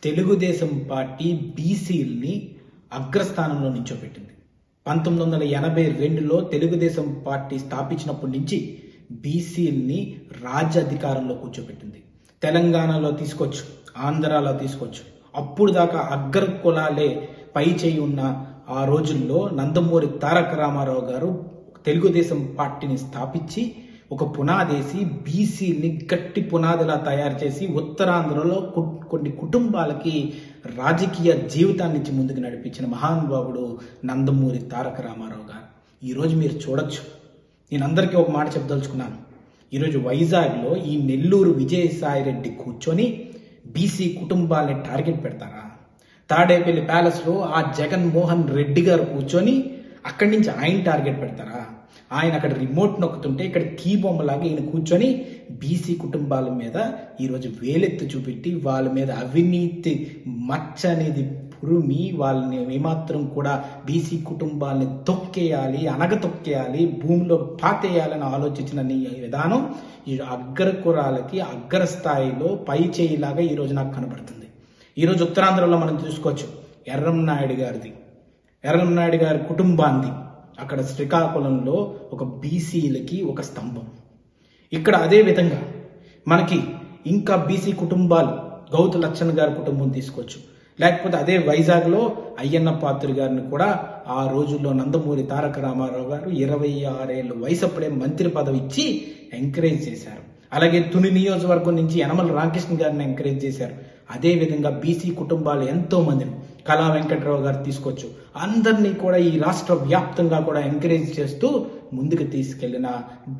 Telugu Desam party బీసీల్ని అగ్రస్థానంలో నిల్చోబెట్టింది. 1982లో Telugu Desam party స్థాపించినప్పటి నుంచి బీసీల్ని రాజ్యాధికారంలో కూర్చోబెట్టింది. తెలంగాణలో తీసుకోవచ్చు, ఆంధ్రాలో తీసుకోవచ్చు. అప్పుడు దాకా అగ్ర కులాలే పై చేయి ఉన్న ఆ రోజుల్లో నందమూరి తారక రామారావు గారు తెలుగుదేశం పార్టీని స్థాపించి ఒక పునాదేసి బీసీని గట్టి పునాదిలా తయారు చేసి ఉత్తరాంధ్రలో కొన్ని కుటుంబాలకి రాజకీయ జీవితాన్ని నుంచి ముందుకు నడిపించిన మహానుభావుడు నందమూరి తారక రామారావు గారు. ఈరోజు మీరు చూడొచ్చు, నేను అందరికీ ఒక మాట చెప్పదలుచుకున్నాను. ఈరోజు వైజాగ్లో ఈ నెల్లూరు విజయసాయిరెడ్డి కూర్చొని బీసీ కుటుంబాలని టార్గెట్ పెడతారా? తాడేపల్లి ప్యాలెస్లో ఆ జగన్మోహన్ రెడ్డి గారు కూర్చొని అక్కడి నుంచి ఆయన టార్గెట్ పెడతారా? ఆయన అక్కడ రిమోట్ నొక్కుతుంటే ఇక్కడ కీ బొమ్మలాగా ఈయన కూర్చొని బీసీ కుటుంబాల మీద ఈరోజు వేలెత్తి చూపెట్టి వాళ్ళ మీద అవినీతి మచ్చ అనేది పురుమి వాళ్ళని ఏమాత్రం కూడా బీసీ కుటుంబాలని తొక్కేయాలి, అనగతొక్కేయాలి, భూమిలో పాతేయాలని ఆలోచించిన విధానం ఈ అగ్రకురాలకి అగ్రస్థాయిలో పై చేయిలాగా ఈరోజు నాకు కనబడుతుంది. ఈరోజు ఉత్తరాంధ్రలో మనం చూసుకోవచ్చు, ఎర్రంనాయుడు గారి కుటుంబాన్ని అక్కడ శ్రీకాకుళంలో ఒక బీసీలకి ఒక స్తంభం. ఇక్కడ అదే విధంగా మనకి ఇంకా బీసీ కుటుంబాలు గౌతు లచ్చన్ గారి కుటుంబం తీసుకోవచ్చు. లేకపోతే అదే వైజాగ్లో అయ్యన్న పాత్రుడు గారిని కూడా ఆ రోజుల్లో నందమూరి తారక రామారావు గారు 26 ఏళ్ళ వయసు అప్పుడే మంత్రి పదవి ఇచ్చి ఎంకరేజ్ చేశారు. అలాగే తుని నియోజకవర్గం నుంచి యనమల రామకృష్ణ గారిని ఎంకరేజ్ చేశారు. అదేవిధంగా బీసీ కుటుంబాలు ఎంతో మందిని కళా వెంకట్రావు గారు తీసుకోవచ్చు, అందరినీ కూడా ఈ రాష్ట్ర వ్యాప్తంగా కూడా ఎంకరేజ్ చేస్తూ ముందుకు తీసుకెళ్లిన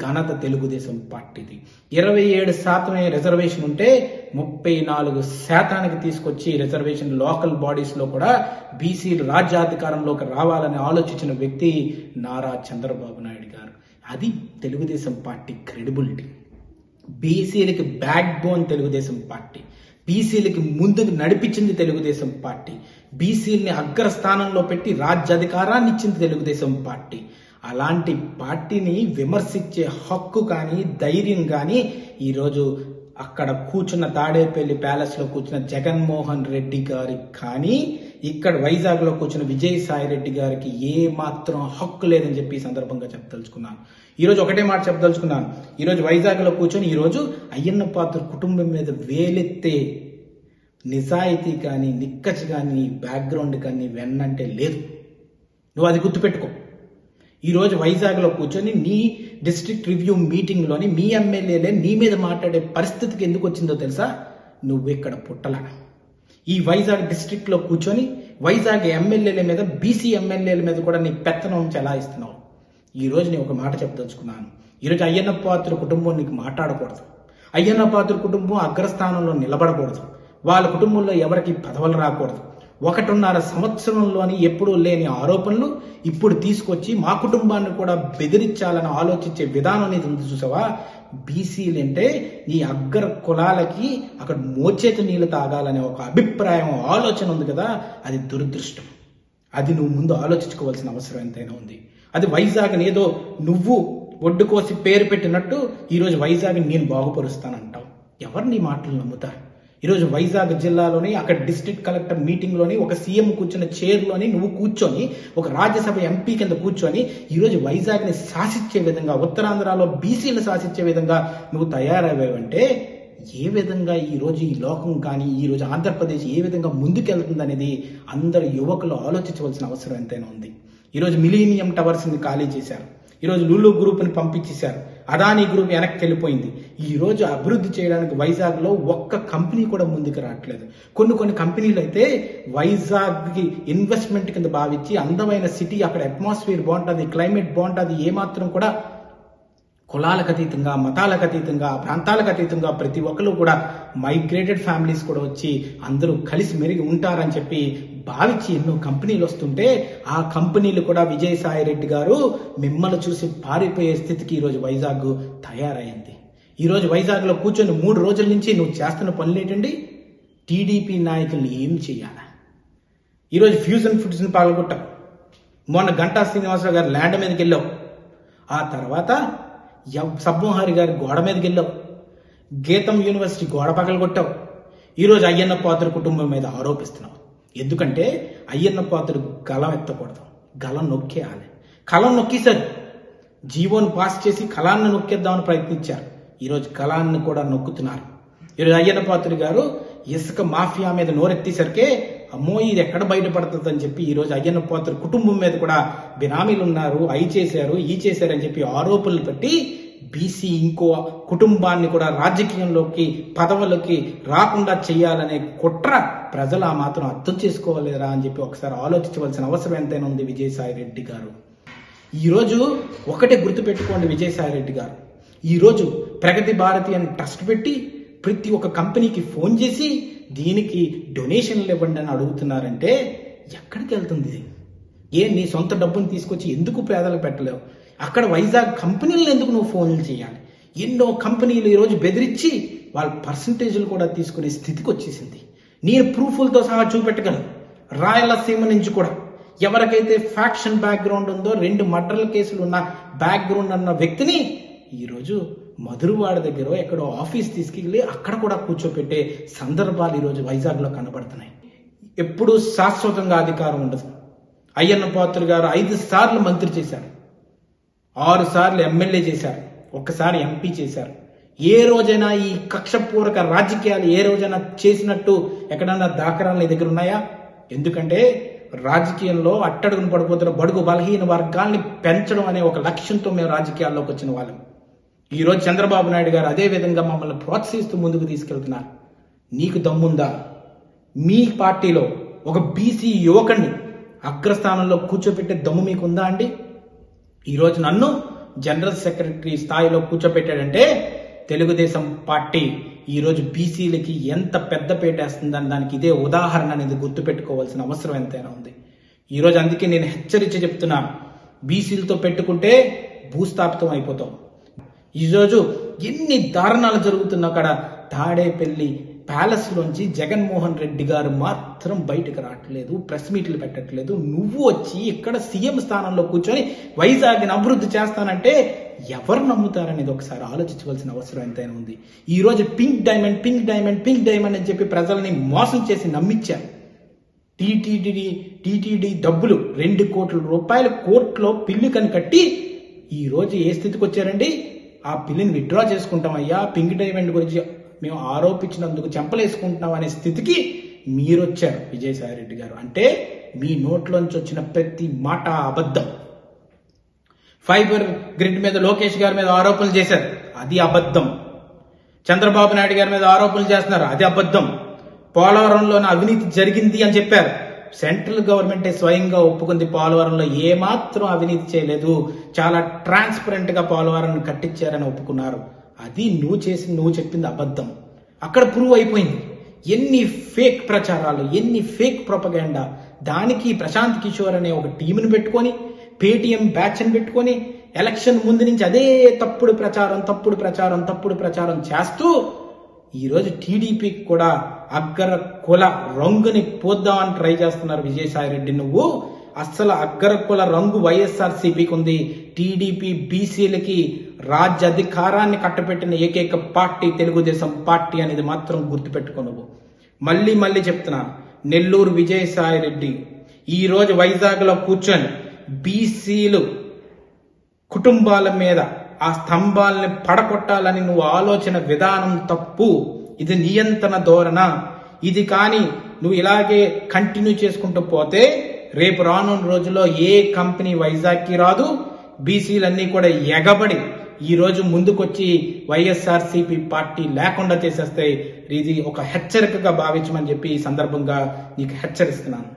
ఘనత తెలుగుదేశం పార్టీది. 27% రిజర్వేషన్ ఉంటే 34% తీసుకొచ్చి రిజర్వేషన్ లోకల్ బాడీస్ లో కూడా బీసీలు రాజ్యాధికారంలోకి రావాలని ఆలోచించిన వ్యక్తి నారా చంద్రబాబు నాయుడు గారు. అది తెలుగుదేశం పార్టీ క్రెడిబిలిటీ. బీసీలకి బ్యాక్ బోన్ తెలుగుదేశం పార్టీ, బీసీలకి ముందుకు నడిపించింది తెలుగుదేశం పార్టీ, బీసీలని అగ్రస్థానంలో పెట్టి రాజ్యాధికారాన్ని ఇచ్చింది తెలుగుదేశం పార్టీ. అలాంటి పార్టీని విమర్శించే హక్కు కానీ ధైర్యం కానీ ఈరోజు అక్కడ కూర్చున్న తాడేపల్లి ప్యాలెస్లో కూర్చున్న జగన్మోహన్ రెడ్డి గారికి కానీ ఇక్కడ వైజాగ్లో కూర్చున్న విజయసాయి రెడ్డి గారికి ఏ మాత్రం హక్కు లేదని చెప్పి ఈ సందర్భంగా చెప్పదలుచుకున్నాను. ఈరోజు ఒకటే మాట చెప్పదలుచుకున్నాను. ఈరోజు వైజాగ్లో కూర్చొని ఈరోజు అయ్యన్న పాత్ర కుటుంబం మీద వేలెత్తే నిజాయితీ కానీ నిక్కచ్చు కానీ బ్యాక్గ్రౌండ్ కానీ వెన్నంటే లేదు. నువ్వు అది గుర్తుపెట్టుకో. ఈరోజు వైజాగ్లో కూర్చొని నీ డిస్ట్రిక్ట్ రివ్యూ మీటింగ్లోని మీ ఎమ్మెల్యేలే నీ మీద మాట్లాడే పరిస్థితికి ఎందుకు వచ్చిందో తెలుసా? నువ్వు ఇక్కడ పుట్టలా. ఈ వైజాగ్ డిస్ట్రిక్ట్లో కూర్చొని వైజాగ్ ఎమ్మెల్యేల మీద, బీసీ ఎమ్మెల్యేల మీద కూడా నీ పెత్తనం చెలాయిస్తున్నావు. ఈరోజు నేను ఒక మాట చెప్పదలుచుకున్నాను. ఈరోజు అయ్యన్న పాత్ర కుటుంబం నీకు మాట్లాడకూడదు. అయ్యన్న పాత్ర కుటుంబం అగ్రస్థానంలో నిలబడకూడదు. వాళ్ళ కుటుంబంలో ఎవరికి పదవులు రాకూడదు. 1.5 సంవత్సరంలోని ఎప్పుడూ లేని ఆరోపణలు ఇప్పుడు తీసుకొచ్చి మా కుటుంబాన్ని కూడా బెదిరించాలని ఆలోచించే విధానం అనేది ఉంది చూసావా? బీసీలు అంటే నీ అగ్ర కులాలకి అక్కడ మోచేతి నీళ్లు తాగాలనే ఒక అభిప్రాయం, ఆలోచన ఉంది కదా, అది దురదృష్టం. అది నువ్వు ముందు ఆలోచించుకోవాల్సిన అవసరం ఎంతైనా ఉంది. అది వైజాగ్ ఏదో నువ్వు ఒడ్డు కోసి పేరు పెట్టినట్టు ఈరోజు వైజాగ్ నేను బాగుపరుస్తానంటావు. ఎవరు నీ మాటలు నమ్ముతారు? ఈరోజు వైజాగ్ జిల్లాలోని అక్కడ డిస్ట్రిక్ట్ కలెక్టర్ మీటింగ్లోని ఒక సీఎం కూర్చున్న చైర్లోని నువ్వు కూర్చొని ఒక రాజ్యసభ ఎంపీ కింద కూర్చొని ఈరోజు వైజాగ్ని శాసించే విధంగా, ఉత్తరాంధ్రలో బీసీలు శాసించే విధంగా నువ్వు తయారయ్యావంటే ఏ విధంగా ఈరోజు ఈ లోకం కానీ ఈరోజు ఆంధ్రప్రదేశ్ ఏ విధంగా ముందుకెళ్తుంది అనేది అందరు యువకులు ఆలోచించవలసిన అవసరం ఎంతైనా ఉంది. ఈరోజు మిలీనియం టవర్స్ని ఖాళీ చేశారు. ఈరోజు లులు గ్రూప్ని పంపించేశారు. అదానీ గ్రూప్ వెనక్కి వెళ్ళిపోయింది. ఈరోజు అభివృద్ధి చేయడానికి వైజాగ్లో ఒక్క కంపెనీ కూడా ముందుకు రావట్లేదు. కొన్ని కంపెనీలు అయితే వైజాగ్కి ఇన్వెస్ట్మెంట్ కింద భావించి అందమైన సిటీ, అక్కడ అట్మాస్ఫియర్ బాగుంటుంది, క్లైమేట్ బాగుంటుంది, ఏమాత్రం కూడా కులాలకు అతీతంగా, మతాలకు అతీతంగా, ప్రాంతాలకు అతీతంగా ప్రతి ఒక్కరు కూడా మైగ్రేటెడ్ ఫ్యామిలీస్ కూడా వచ్చి అందరూ కలిసి మెరిగి ఉంటారని చెప్పి భావించి ఎన్నో కంపెనీలు వస్తుంటే ఆ కంపెనీలు కూడా విజయసాయి రెడ్డి గారు మిమ్మల్ని చూసి పారిపోయే స్థితికి ఈరోజు వైజాగ్ తయారైంది. ఈరోజు వైజాగ్లో కూర్చొని 3 రోజుల నుంచి నువ్వు చేస్తున్న పనులు ఏంటండి? టీడీపీ నాయకుల్ని ఏం చేయాలా? ఈరోజు ఫ్యూజన్ ఫుడ్స్ని పాల్గొట్టావు. మొన్న గంటా శ్రీనివాసరావు గారి ల్యాండ్ మీదకి వెళ్ళావు. ఆ తర్వాత సబ్బోహరి గారి గోడ మీదకి వెళ్ళావు. గీతం యూనివర్సిటీ గోడ పగలు కొట్టావు. ఈరోజు అయ్యన్న పాత్రుడు కుటుంబం మీద ఆరోపిస్తున్నావు. ఎందుకంటే అయ్యన్న పాత్రుడు గలం ఎత్తకూడదు, గలం నొక్కేయాలి. కలం నొక్కేశారు, జీవోను పాస్ చేసి కళాన్ని నొక్కేద్దామని ప్రయత్నించారు. ఈరోజు కళాన్ని కూడా నొక్కుతున్నారు. ఈరోజు అయ్యన్న పాత్రుడు గారు ఇసుక మాఫియా మీద నోరెత్తేసరికే అమ్మో ఇది ఎక్కడ బయటపడుతుంది అని చెప్పి ఈరోజు అయ్యన్న పాత్రుడు కుటుంబం మీద కూడా బినామీలు ఉన్నారు, అయి చేశారు, ఈ చేశారు అని చెప్పి ఆరోపణలు పెట్టి బీసీ ఇంకో కుటుంబాన్ని కూడా రాజకీయంలోకి పదవులకి రాకుండా చేయాలనే కుట్ర ప్రజలు ఆ మాత్రం అర్థం చేసుకోలేరా అని చెప్పి ఒకసారి ఆలోచించవలసిన అవసరం ఎంతైనా ఉంది విజయసాయి రెడ్డి గారు. ఈరోజు ఒకటే గుర్తుపెట్టుకోండి విజయసాయి రెడ్డి గారు, ఈరోజు ప్రగతి భారతి అని ట్రస్ట్ పెట్టి ప్రతి ఒక్క కంపెనీకి ఫోన్ చేసి దీనికి డొనేషన్లు ఇవ్వండి అని అడుగుతున్నారంటే ఎక్కడికి వెళ్తుంది? నీ సొంత డబ్బును తీసుకొచ్చి ఎందుకు పేదలకు పెట్టలేవు? అక్కడ వైజాగ్ కంపెనీలను ఎందుకు నువ్వు ఫోన్లు చేయాలి? ఎన్నో కంపెనీలు ఈరోజు బెదిరించి వాళ్ళ పర్సంటేజ్లు కూడా తీసుకునే స్థితికి వచ్చేసింది. నేను ప్రూఫ్లతో సహా చూపెట్టగలను. రాయలసీమ నుంచి కూడా ఎవరికైతే ఫ్యాక్షన్ బ్యాక్గ్రౌండ్ ఉందో, 2 మర్డర్ల కేసులు ఉన్న బ్యాక్గ్రౌండ్ అన్న వ్యక్తిని ఈరోజు మధురవాడ దగ్గర ఎక్కడో ఆఫీస్ తీసుకెళ్ళి అక్కడ కూడా కూర్చోపెట్టే సందర్భాలు ఈరోజు వైజాగ్లో కనబడుతున్నాయి. ఎప్పుడూ శాశ్వతంగా అధికారం ఉండదు. అయ్యన్న పాత్రుడు గారు 5 సార్లు మంత్రి చేశారు, 6 సార్లు ఎమ్మెల్యే చేశారు, 1 సారి ఎంపీ చేశారు. ఏ రోజైనా ఈ కక్షపూర్వక రాజకీయాలు ఏ రోజైనా చేసినట్టు ఎక్కడన్నా దాఖలాలు నీ దగ్గర ఉన్నాయా? ఎందుకంటే రాజకీయంలో అట్టడుగును పడిపోతున్న బడుగు బలహీన వర్గాల్ని పెంచడం అనే ఒక లక్ష్యంతో మేము రాజకీయాల్లోకి వచ్చిన వాళ్ళం. ఈరోజు చంద్రబాబు నాయుడు గారు అదే విధంగా మమ్మల్ని ప్రోత్సహిస్తూ ముందుకు తీసుకెళ్తున్నారు. నీకు దమ్ముందా మీ పార్టీలో ఒక బీసీ యువకుడిని అగ్రస్థానంలో కూర్చోపెట్టే దమ్ము మీకుందా అండి? ఈరోజు నన్ను జనరల్ సెక్రటరీ స్థాయిలో కూర్చోపెట్టాడంటే తెలుగుదేశం పార్టీ ఈరోజు బీసీలకి ఎంత పెద్ద వేస్తుందని దానికి ఇదే ఉదాహరణ అనేది గుర్తుపెట్టుకోవాల్సిన అవసరం ఎంతైనా ఉంది. ఈరోజు అందుకే నేను హెచ్చరించి చెప్తున్నాను, బీసీలతో పెట్టుకుంటే భూస్థాపితం అయిపోతాం. ఈరోజు ఎన్ని దారుణాలు జరుగుతున్నా అక్కడ తాడేపల్లి ప్యాలెస్ లోంచి జగన్మోహన్ రెడ్డి గారు మాత్రం బయటకు రావట్లేదు, ప్రెస్ మీట్లు పెట్టట్లేదు. నువ్వు వచ్చి ఇక్కడ సీఎం స్థానంలో కూర్చొని వైజాగ్ని అభివృద్ధి చేస్తానంటే ఎవరు నమ్ముతారనేది ఒకసారి ఆలోచించవలసిన అవసరం ఎంతైనా ఉంది. ఈరోజు pink diamond pink diamond pink diamond అని చెప్పి ప్రజల్ని మోసం చేసి నమ్మించారు. టీటీడీ డబ్బులు 2 కోట్ల రూపాయలు కోర్టులో పిల్లి కని కట్టి ఈరోజు ఏ స్థితికి వచ్చారండి? ఆ పిల్లిని విత్డ్రా చేసుకుంటామయ్యా, పింక్ డైమండ్ గురించి మేము ఆరోపించినందుకు చెంపలేసుకుంటున్నాం అనే స్థితికి మీరొచ్చారు విజయసాయి రెడ్డి గారు. అంటే మీ నోట్లోంచి వచ్చిన ప్రతి మాట అబద్ధం. ఫైబర్ గ్రిడ్ మీద లోకేష్ గారి మీద ఆరోపణలు చేశారు, అది అబద్ధం. చంద్రబాబు నాయుడు గారి మీద ఆరోపణలు చేస్తున్నారు, అది అబద్ధం. పోలవరంలోనే అవినీతి జరిగింది అని చెప్పారు, సెంట్రల్ గవర్నమెంటే స్వయంగా ఒప్పుకుంది పోలవరంలో ఏమాత్రం అవినీతి చేయలేదు, చాలా ట్రాన్స్పరెంట్ గా పోలవరాన్ని కట్టించారని ఒప్పుకున్నారు. అది నువ్వు చెప్పింది అబద్ధం. అక్కడ ప్రూవ్ అయిపోయింది. ఎన్ని ఫేక్ ప్రచారాలు, ఎన్ని ఫేక్ ప్రొపగాండా. దానికి ప్రశాంత్ కిషోర్ అనే ఒక టీంని పెట్టుకొని, పేటీఎం బ్యాచ్ని పెట్టుకొని ఎలక్షన్ ముందు నుంచి అదే తప్పుడు ప్రచారం చేస్తూ ఈరోజు టీడీపీకి కూడా అగ్ర కుల రంగుని పోద్దామని ట్రై చేస్తున్నారు విజయసాయి రెడ్డి. నువ్వు అస్సలు అగ్ర కుల రంగు వైఎస్ఆర్సీపీకి ఉంది. టీడీపీ బీసీలకి రాజ్యాధికారాన్ని కట్టబెట్టిన ఏకైక పార్టీ తెలుగుదేశం పార్టీ అనేది మాత్రం గుర్తుపెట్టుకో. నువ్వు మళ్ళీ చెప్తున్నా, నెల్లూరు విజయసాయి రెడ్డి ఈరోజు వైజాగ్ లో కూర్చొని బీసీలు కుటుంబాల మీద ఆ స్తంభాలని పడగొట్టాలని నువ్వు ఆలోచన విధానం తప్పు. ఇది నియంత్రణ ధోరణ. ఇది కానీ నువ్వు ఇలాగే కంటిన్యూ చేసుకుంటూ పోతే రేపు రానున్న రోజుల్లో ఏ కంపెనీ వైజాగ్కి రాదు. బీసీలన్నీ కూడా ఎగబడి ఈ రోజు ముందుకొచ్చి వైఎస్ఆర్సీపీ పార్టీ లేకుండా చేసేస్తాయి. ఇది ఒక హెచ్చరికగా భావించమని చెప్పి ఈ సందర్భంగా నీకు హెచ్చరిస్తున్నాను.